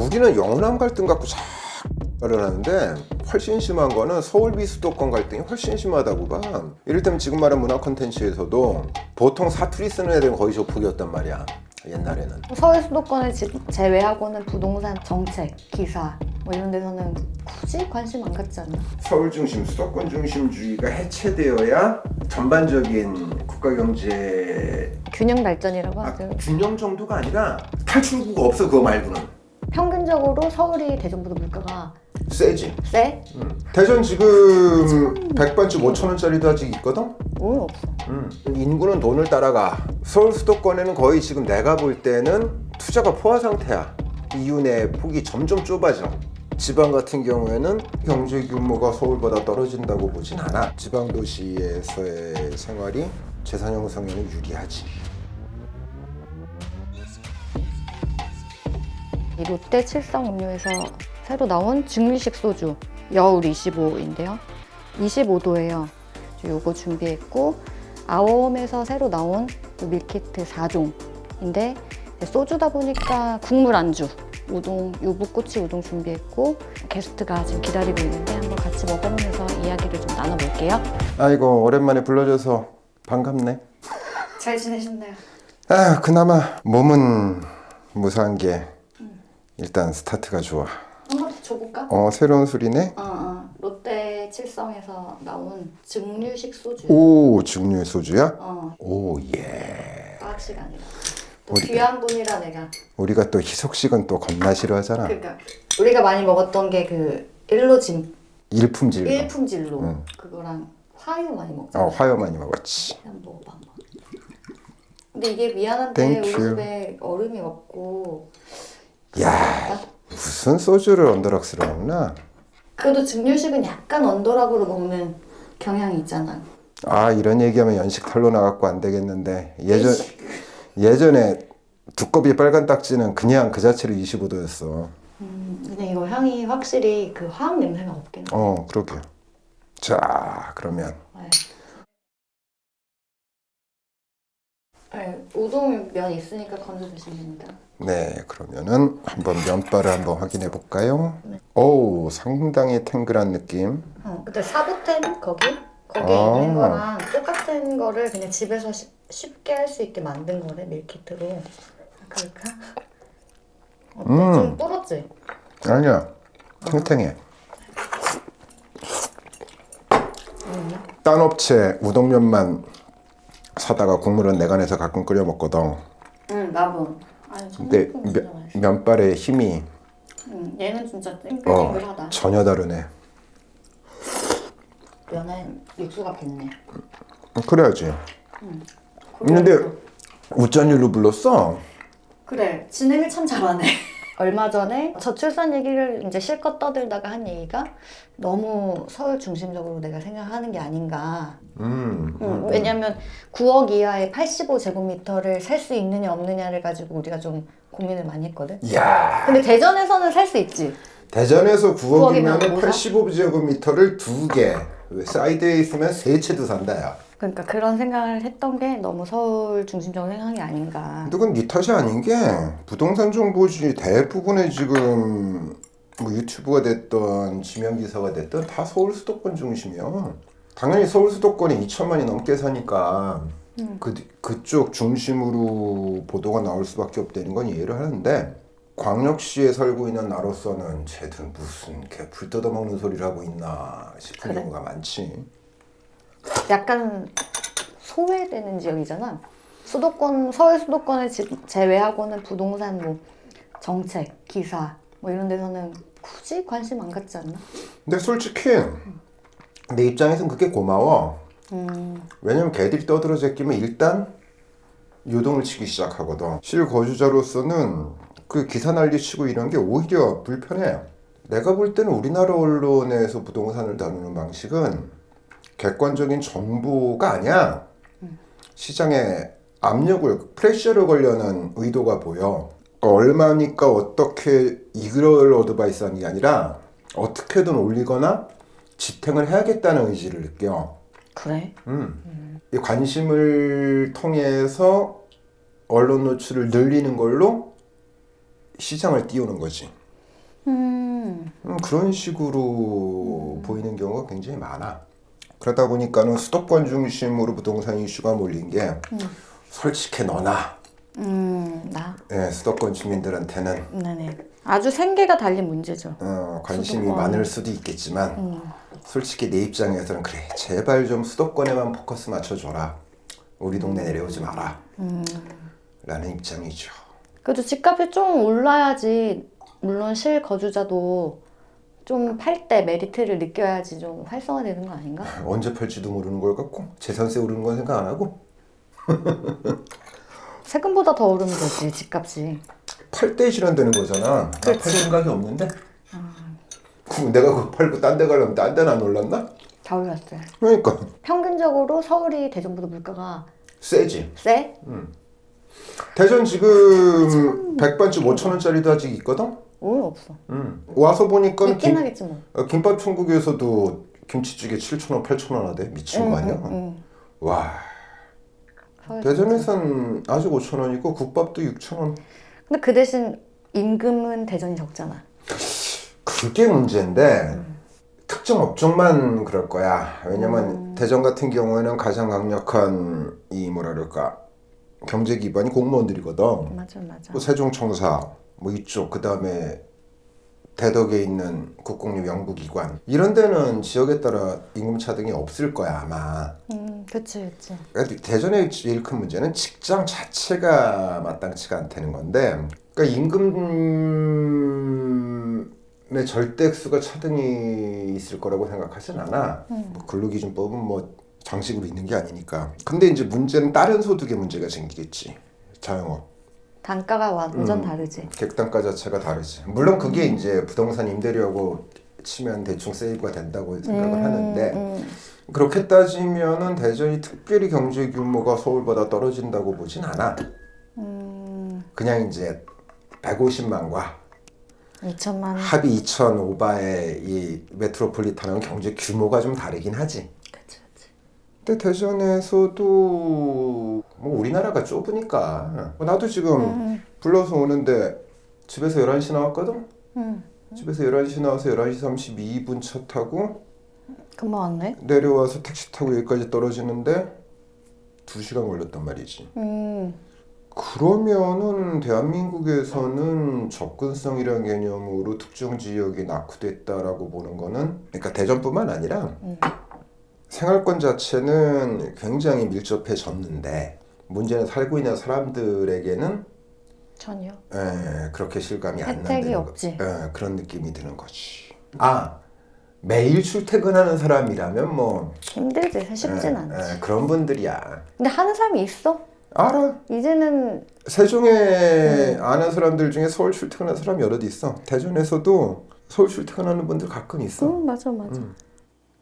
우리는 영남 갈등 갖고 자꾸 말을 하는데 훨씬 심한 거는 서울 비수도권 갈등이 훨씬 심하다고 봐. 이를테면 지금 말한 문화 콘텐츠에서도 보통 사투리 쓰는 애들은 거의 조폭이었단 말이야. 옛날에는. 서울 수도권을 제외하고는 부동산 정책, 기사 뭐 이런 데서는 굳이 관심 안 갖지 않나? 서울 중심, 수도권 중심주의가 해체되어야 전반적인 국가 경제 균형 발전이라고 하죠. 균형 정도가 아니라 탈출구가 없어. 그거 말고는. 평균적으로 서울이 대전보다 물가가 세지. 세? 대전 지금 백반집 5,000원짜리도 아직 있거든? 오, 없어. 인구는 돈을 따라가. 서울 수도권에는 거의 지금 내가 볼 때는 투자가 포화 상태야. 이윤의 폭이 점점 좁아져. 지방 같은 경우에는 경제 규모가 서울보다 떨어진다고 보진 않아. 지방 도시에서의 생활이 재산 형성에는 유리하지. 이 롯데 칠성 음료에서 새로 나온 증류식 소주 여울 25인데요. 25도예요. 요거 준비했고 아웜에서 새로 나온 밀키트 4종인데 소주다 보니까 국물 안주 우동, 유부꼬치 우동 준비했고 게스트가 지금 기다리고 있는데 한번 같이 먹어보면서 이야기를 좀 나눠볼게요. 아이고 오랜만에 불러줘서 반갑네. 잘 지내셨나요? 아 그나마 몸은 무사한 게 일단 스타트가 좋아. 한번 줘볼까? 새로운 술이네. 롯데 칠성에서 나온 증류식 소주. 오 증류 소주야? 오 예. 과학 시간이라. 또 귀한 분이라 내가. 우리가 또 희석식은 또 겁나 싫어하잖아. 그러니까 우리가 많이 먹었던 게 그 일로진 일품질로. 일품질로 그거랑 화유 많이 먹잖아. 화요 많이 먹었지. 한번 먹어봐 한번. 근데 이게 미안한데 Thank 우리 you. 집에 얼음이 없고. 야 무슨 소주를 언더락스로 먹나? 그래도 증류식은 약간 언더락으로 먹는 경향이 있잖아. 아 이런 얘기하면 연식 털로 나갖고 안 되겠는데 예전에 두꺼비 빨간 딱지는 그냥 그 자체로 25도였어. 근데 이거 향이 확실히 그 화학 냄새가 없긴 해. 그러게. 자 그러면 네, 우동 면 있으니까 건져 주시면 됩니다. 네 그러면은 한번 면발을 한번 확인해 볼까요? 오 상당히 탱글한 느낌. 근데 사보템 거기에 있는 거랑 똑같은 거를 그냥 집에서 쉽게 할 수 있게 만든 거래 밀키트로. 그럴까? 어때? 좀 불었지? 아니야 탱탱해. 딴 업체 우동면만 사다가 국물은 내가 내서 가끔 끓여 먹거든. 응 나도. 아니 근데 청국장 진짜 맛있어. 면발의 힘이 얘는 진짜 땡글땡글하다. 전혀 다르네. 면에 육수가 뱄네. 그래야지. 근데 우짠율로 불렀어? 그래 진행을 참 잘하네. 얼마 전에 저출산 얘기를 이제 실컷 떠들다가 한 얘기가 너무 서울 중심적으로 내가 생각하는 게 아닌가. 왜냐면 9억 이하의 85제곱미터를 살 수 있느냐 없느냐를 가지고 우리가 좀 고민을 많이 했거든. 이야. 근데 대전에서는 살 수 있지. 대전에서 9억이면 9억이면 85제곱미터를 2개 사이드에 있으면 3채도 산다야. 그러니까 그런 생각을 했던 게 너무 서울 중심적으로 생각한 게 아닌가. 근데 그건 네 탓이 아닌 게 부동산 정보지 대부분의 지금 뭐 유튜브가 됐던 지명 기사가 됐던 다 서울 수도권 중심이야. 당연히 서울 수도권에 2천만이 넘게 사니까 그쪽 중심으로 보도가 나올 수밖에 없다는 건 이해를 하는데 광역시에 살고 있는 나로서는 쟤들 무슨 개풀 뜯어먹는 소리를 하고 있나 싶은 그래. 경우가 많지. 약간 소외되는 지역이잖아. 서울 수도권을 제외하고는 부동산 뭐 정책, 기사 뭐 이런 데서는 굳이 관심 안 갖지 않나? 근데 솔직히 내 입장에선 그게 고마워. 왜냐면 걔들이 떠들어 제끼면 일단 요동을 치기 시작하거든. 실거주자로서는 그 기사 난리치고 이런 게 오히려 불편해. 내가 볼 때는 우리나라 언론에서 부동산을 다루는 방식은 객관적인 정보가 아니야. 시장에 압력을, 프레셔를 걸려는 의도가 보여. 그러니까 얼마니까 어떻게 이걸 어드바이스 하는 게 아니라 어떻게든 올리거나 지탱을 해야겠다는 의지를 느껴. 그래? 이 관심을 통해서 언론 노출을 늘리는 걸로 시장을 띄우는 거지. 그런 식으로 보이는 경우가 굉장히 많아. 그러다 보니까는 수도권 중심으로 부동산 이슈가 몰린 게 솔직히 너나 나. 예, 수도권 주민들한테는 네네. 아주 생계가 달린 문제죠. 관심이 수도권. 많을 수도 있겠지만 솔직히 내 입장에서는 그래 제발 좀 수도권에만 포커스 맞춰줘라. 우리 동네 내려오지 마라. 라는 입장이죠. 그래도 집값이 좀 올라야지, 물론 실거주자도 좀 팔 때 메리트를 느껴야지 좀 활성화되는 거 아닌가? 언제 팔지도 모르는 걸 갖고 재산세 오르는 건 생각 안 하고 세금보다 더 오르면 되지, 집값이. 팔 때 실현되는 거잖아. 나 팔 그렇지. 생각이 없는데. 그럼 내가 그거 팔고 딴 데 가려면 딴 데는 안 올랐나? 다 올랐어요. 그러니까 평균적으로 서울이 대전보다 물가가 세지. 세? 대전 지금 백반집 5,000원짜리도 아직 있거든? 오늘 없어. 와서 보니까 있긴 하겠지 뭐. 김밥 천국에서도 김치찌개 7,000원, 8,000원 하대. 미친 거 아니야? 와. 서울 대전에선 아직 5,000원이고 국밥도 6,000원. 근데 그 대신 임금은 대전이 적잖아. 그게 문제인데 특정 업종만 그럴 거야. 왜냐면 대전 같은 경우에는 가장 강력한 이 뭐라 그럴까 경제 기반이 공무원들이거든. 맞아. 뭐 세종청사 뭐 이쪽 그 다음에 대덕에 있는 국공립 연구기관 이런 데는 지역에 따라 임금 차등이 없을 거야 아마. 그치. 그러니까 대전의 제일 큰 문제는 직장 자체가 마땅치가 않다는 건데, 그러니까 임금의 절대액수가 차등이 있을 거라고 생각하진 않아. 뭐 근로기준법은 뭐 장식으로 있는 게 아니니까. 근데 이제 문제는 다른 소득의 문제가 생기겠지. 자영업. 단가가 완전 다르지. 객단가 자체가 다르지. 물론 그게 이제 부동산 임대료하고 치면 대충 세이브가 된다고 생각을 하는데 그렇게 따지면은 대전이 특별히 경제 규모가 서울보다 떨어진다고 보진 않아. 그냥 이제 150만과 2천만. 합이 2천 오바의 이 메트로폴리탄은 경제 규모가 좀 다르긴 하지. 그치. 근데 대전에서도 뭐 우리나라가 좁으니까 나도 지금 불러서 오는데 집에서 11시 나왔거든? 집에서 11시 나와서 11시 32분 차 타고 금방 왔네. 내려와서 택시 타고 여기까지 떨어지는데 2시간 걸렸단 말이지. 그러면은 대한민국에서는 접근성이라는 개념으로 특정 지역이 낙후됐다라고 보는 거는 그러니까 대전뿐만 아니라 생활권 자체는 굉장히 밀접해졌는데 문제는 살고 있는 사람들에게는 전혀. 그렇게 실감이 안 혜택이 난다는 없지. 그런 느낌이 드는 거지. 매일 출퇴근하는 사람이라면 뭐 힘들지. 쉽진 않지. 그런 분들이야. 근데 하는 사람이 있어? 알아. 이제는 세종에 아는 사람들 중에 서울 출퇴근하는 사람이 여럿 있어. 대전에서도 서울 출퇴근하는 분들 가끔 있어. 맞아.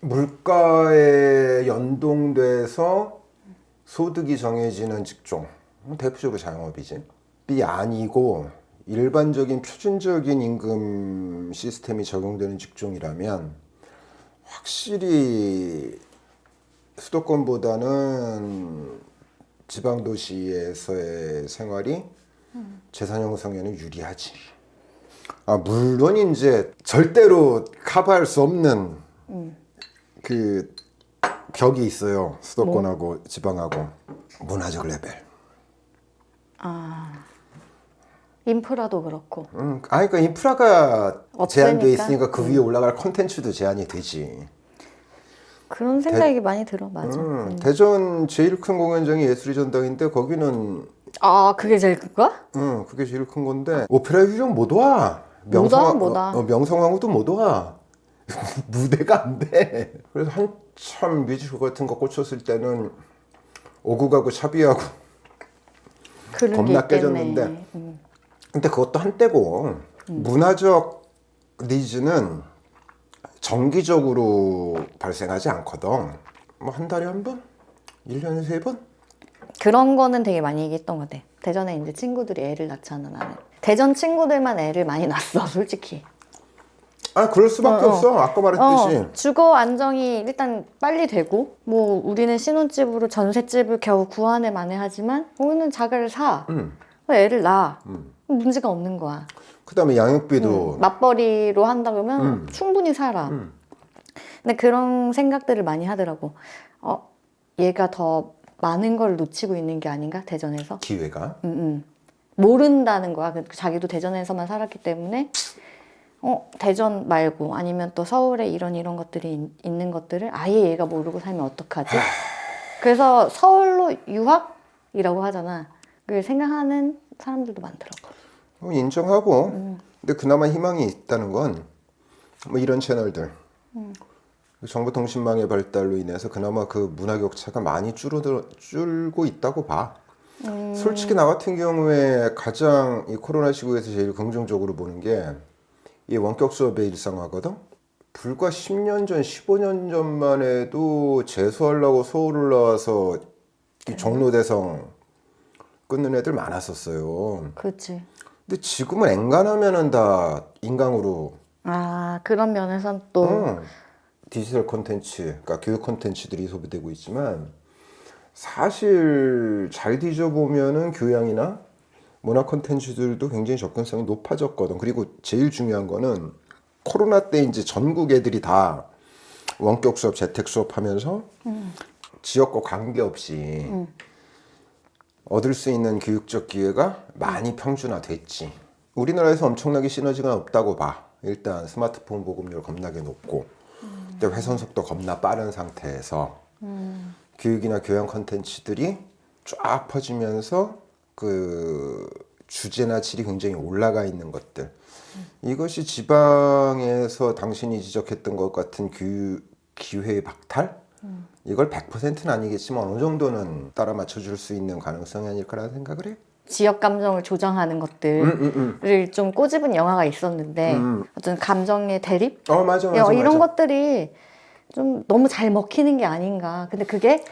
물가에 연동돼서 소득이 정해지는 직종, 대표적으로 자영업이지. 이 아니고 일반적인 표준적인 임금 시스템이 적용되는 직종이라면 확실히 수도권보다는 지방 도시에서의 생활이 재산 형성에는 유리하지. 물론 이제 절대로 커버할 수 없는 그 벽이 있어요. 수도권하고 지방하고 문화적 레벨. 인프라도 그렇고. 그러니까 인프라가 제한돼 없으니까? 있으니까 그 위에 올라갈 콘텐츠도 제한이 되지. 그런 생각이 많이 들어. 맞아. 대전 제일 큰 공연장이 예술의 전당인데 거기는 그게 제일 큰 거야? 그게 제일 큰 건데 오페라 유령 못 와. 못 와. 명성황후도 못 와. 무대가 안 돼. 그래서 한참 뮤지컬 같은 거 꽂혔을 때는 오고 가고 샵이하고 그런 겁나 게 있겠네. 깨졌는데 근데 그것도 한때고 문화적 니즈는 정기적으로 발생하지 않거든. 뭐 한 달에 한 번? 1년에 3번? 그런 거는 되게 많이 얘기했던 것 같아. 대전에 이제 친구들이 애를 낳잖아, 나는. 대전 친구들만 애를 많이 낳았어, 솔직히. 그럴 수밖에 없어. 아까 말했듯이. 주거 안정이 일단 빨리 되고, 뭐 우리는 신혼집으로 전셋집을 겨우 구하네 마네 하지만 우리는 자가를 사. 애를 낳아. 문제가 없는 거야. 그다음에 양육비도 맞벌이로 한다 그러면 충분히 살아. 음. 근데 그런 생각들을 많이 하더라고. 얘가 더 많은 걸 놓치고 있는 게 아닌가, 대전에서? 기회가 모른다는 거야. 자기도 대전에서만 살았기 때문에 대전 말고 아니면 또 서울에 이런 것들이 있는 것들을 아예 얘가 모르고 살면 어떡하지? 그래서 서울로 유학이라고 하잖아. 그걸 생각하는 사람들도 많더라고. 인정하고 근데 그나마 희망이 있다는 건 뭐 이런 채널들 정보통신망의 발달로 인해서 그나마 그 문화 격차가 많이 줄고 있다고 봐. 솔직히 나 같은 경우에 가장 이 코로나 시국에서 제일 긍정적으로 보는 게 이 원격 수업의 일상화거든. 불과 10년 전, 15년 전만 해도 재수하려고 서울 올라와서 이 종로대성 끊는 애들 많았었어요. 그렇지. 근데 지금은 엔간하면은 다 인강으로 그런 면에선 또 디지털 콘텐츠, 그러니까 교육 콘텐츠들이 소비되고 있지만 사실 잘 뒤져보면은 교양이나 문화 콘텐츠들도 굉장히 접근성이 높아졌거든. 그리고 제일 중요한 거는 코로나 때 이제 전국 애들이 다 원격 수업, 재택 수업 하면서 지역과 관계없이 얻을 수 있는 교육적 기회가 많이 평준화됐지. 우리나라에서 엄청나게 시너지가 없다고 봐. 일단 스마트폰 보급률 겁나게 높고 회선 속도 겁나 빠른 상태에서 교육이나 교양 콘텐츠들이 쫙 퍼지면서 그 주제나 질이 굉장히 올라가 있는 것들. 이것이 지방에서 당신이 지적했던 것 같은 교육 기회의 박탈? 이걸 100%는 아니겠지만 어느 정도는 따라 맞춰줄 수 있는 가능성이 아닐까라는 생각을 해. 지역 감정을 조정하는 것들을 좀 꼬집은 영화가 있었는데 어떤 감정의 대립? 맞아. 이런 것들이 좀 너무 잘 먹히는 게 아닌가. 근데 그게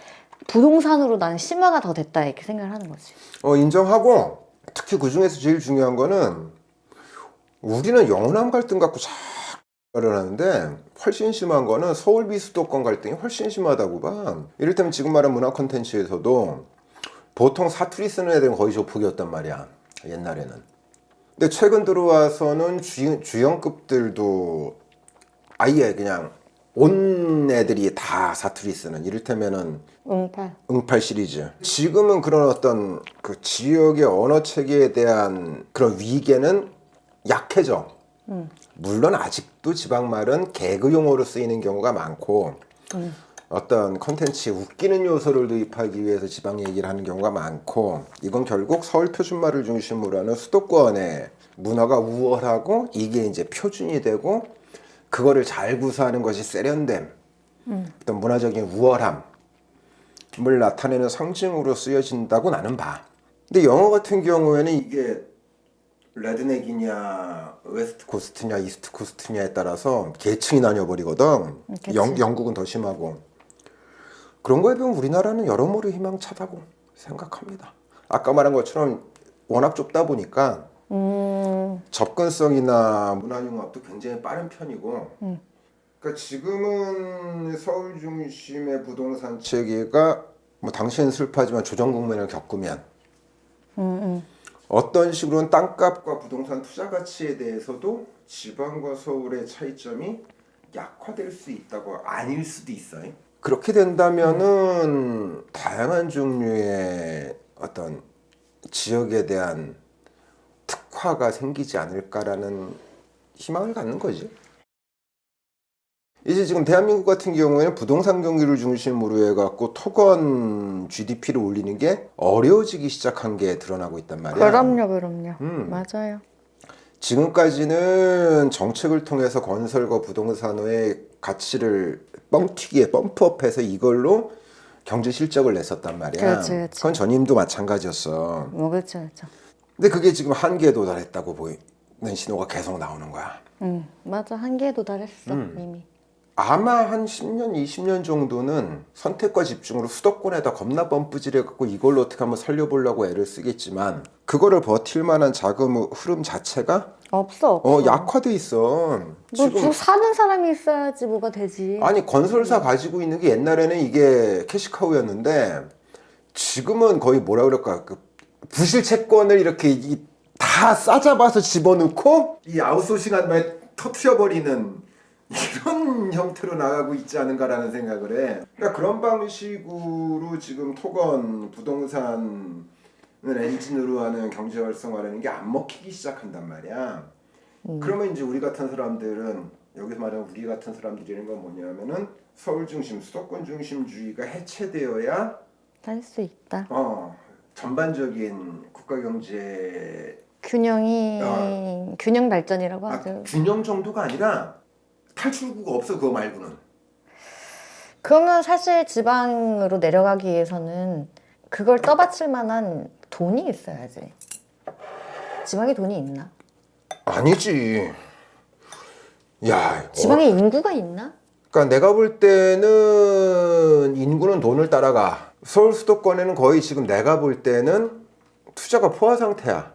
부동산으로 나는 심화가 더 됐다 이렇게 생각을 하는 거지. 인정하고 특히 그 중에서 제일 중요한 거는 우리는 영남 갈등 갖고 자를 하는데 훨씬 심한 거는 서울비 수도권 갈등이 훨씬 심하다고 봐. 이를테면 지금 말한 문화 콘텐츠에서도 보통 사투리 쓰는 애들은 거의 조폭이었단 말이야, 옛날에는. 근데 최근 들어와서는 주연급들도 아예 그냥 온 애들이 다 사투리 쓰는, 이를테면은 응팔 시리즈. 지금은 그런 어떤 그 지역의 언어 체계에 대한 그런 위계는 약해져. 물론 아직도 지방말은 개그 용어로 쓰이는 경우가 많고 어떤 컨텐츠에 웃기는 요소를 도입하기 위해서 지방 얘기를 하는 경우가 많고, 이건 결국 서울 표준말을 중심으로 하는 수도권의 문화가 우월하고 이게 이제 표준이 되고 그거를 잘 구사하는 것이 세련됨, 어떤 문화적인 우월함을 나타내는 상징으로 쓰여진다고 나는 봐. 근데 영어 같은 경우에는 이게 레드넥이냐 웨스트 코스트냐 이스트 코스트냐에 따라서 계층이 나뉘어버리거든. 영국은 더 심하고. 그런 거에 비하면 우리나라는 여러모로 희망차다고 생각합니다. 아까 말한 것처럼 워낙 좁다 보니까 접근성이나 문화융합도 굉장히 빠른 편이고, 그러니까 지금은 서울 중심의 부동산 체계가 뭐 당신은 슬퍼하지만 조정 국면을 겪으면 어떤 식으로는 땅값과 부동산 투자 가치에 대해서도 지방과 서울의 차이점이 약화될 수 있다고, 아닐 수도 있어요. 그렇게 된다면은 다양한 종류의 어떤 지역에 대한 특화가 생기지 않을까라는 희망을 갖는 거지. 이제 지금 대한민국 같은 경우에는 부동산 경기를 중심으로 해갖고 토건 GDP를 올리는 게 어려워지기 시작한 게 드러나고 있단 말이야. 그럼요. 맞아요. 지금까지는 정책을 통해서 건설과 부동산의 가치를 뻥튀기에 펌프업해서 이걸로 경제 실적을 냈었단 말이야. 그렇지. 그건 전임도 마찬가지였어. 그렇죠. 근데 그게 지금 한계에 도달했다고 보이는 신호가 계속 나오는 거야. 맞아. 한계에 도달했어 이미. 아마 한 10년, 20년 정도는 선택과 집중으로 수도권에다 겁나 펌프질해갖고 이걸로 어떻게 한번 살려보려고 애를 쓰겠지만 그거를 버틸 만한 자금 흐름 자체가 없어. 약화돼 있어. 지금 사는 사람이 있어야지 뭐가 되지. 아니 건설사 가지고 있는 게 옛날에는 이게 캐시카우였는데 지금은 거의 뭐라 그럴까, 그 부실 채권을 이렇게 다 싸잡아서 집어넣고 이 아웃소싱한 말에 터트려버리는 이런 형태로 나가고 있지 않은가라는 생각을 해. 그러니까 그런 방식으로 지금 토건 부동산을 엔진으로 하는 경제 활성화라는 게 안 먹히기 시작한단 말이야. 그러면 이제 우리 같은 사람들은 여기서 말하는 우리 같은 사람들이라는 건 뭐냐면은 서울 중심, 수도권 중심주의가 해체되어야 할 수 있다. 전반적인 국가 경제 균형 발전이라고 하죠. 균형 정도가 아니라 탈출구가 없어 그거 말고는. 그러면 사실 지방으로 내려가기 위해서는 그걸 떠받칠 만한 돈이 있어야지. 지방에 돈이 있나? 아니지. 야, 지방에 인구가 있나? 그러니까 내가 볼 때는 인구는 돈을 따라가. 서울 수도권에는 거의 지금 내가 볼 때는 투자가 포화 상태야.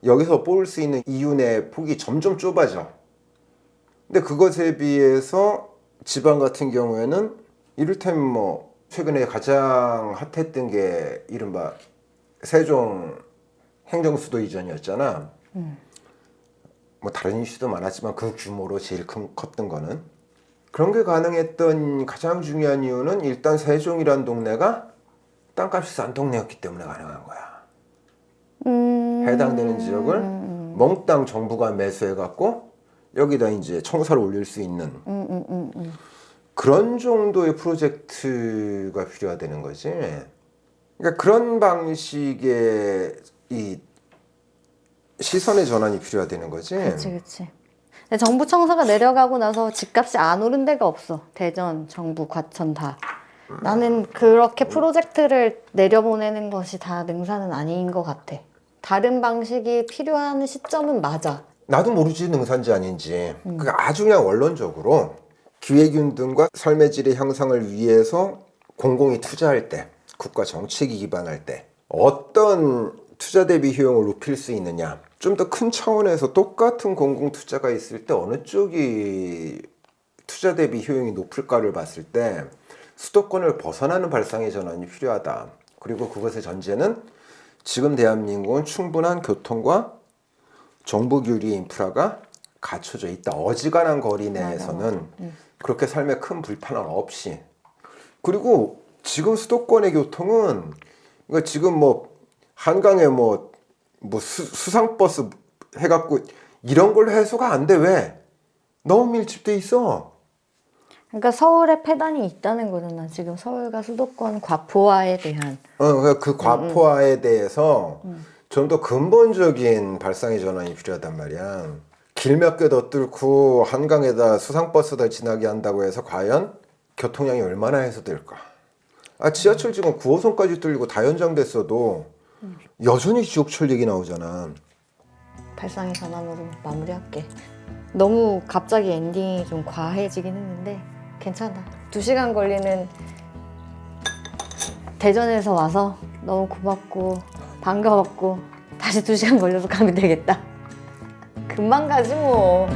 여기서 뽑을 수 있는 이윤의 폭이 점점 좁아져. 근데 그것에 비해서 지방 같은 경우에는 이를테면 뭐 최근에 가장 핫했던 게 이른바 세종 행정수도 이전이었잖아. 뭐 다른 이슈도 많았지만 그 규모로 제일 컸던 거는 그런 게 가능했던 가장 중요한 이유는 일단 세종이란 동네가 땅값이 싼 동네였기 때문에 가능한 거야. 해당되는 지역을 몽땅 정부가 매수해갖고 여기다 이제 청사를 올릴 수 있는 그런 정도의 프로젝트가 필요하다는 거지. 그러니까 그런 방식의 이 시선의 전환이 필요하다는 거지. 그렇지. 근데 정부 청사가 내려가고 나서 집값이 안 오른 데가 없어. 대전, 정부, 과천 다. 나는 그렇게 프로젝트를 내려보내는 것이 다 능사는 아닌 것 같아. 다른 방식이 필요한 시점은 맞아. 나도 모르지 능사인지 아닌지. 그 아주 그냥 원론적으로 기획윤 등과 삶의 질의 향상을 위해서 공공이 투자할 때, 국가 정책이 기반할 때 어떤 투자 대비 효용을 높일 수 있느냐. 좀 더 큰 차원에서 똑같은 공공 투자가 있을 때 어느 쪽이 투자 대비 효용이 높을까를 봤을 때 수도권을 벗어나는 발상의 전환이 필요하다. 그리고 그것의 전제는 지금 대한민국은 충분한 교통과 정보 교류 인프라가 갖춰져 있다. 어지간한 거리 내에서는 그렇게 삶에 큰 불편함 없이. 그리고 지금 수도권의 교통은 그러니까 지금 뭐 한강에 뭐 수상버스 해갖고 이런 걸로 해소가 안 돼. 왜? 너무 밀집돼 있어. 그러니까 서울에 폐단이 있다는 거잖아. 지금 서울과 수도권 과포화에 대한. 그 과포화에 대해서 좀 더 근본적인 발상의 전환이 필요하단 말이야. 길 몇 개 더 뚫고 한강에다 수상버스 더 지나게 한다고 해서 과연 교통량이 얼마나 해소될까? 지하철 지금 9호선까지 뚫리고 다 연장됐어도 여전히 지옥철 얘기 나오잖아. 발상의 전환으로 마무리할게. 너무 갑자기 엔딩이 좀 과해지긴 했는데 괜찮아. 2시간 걸리는 대전에서 와서 너무 고맙고 반가웠고 다시 2시간 걸려서 가면 되겠다. 금방 가지 뭐.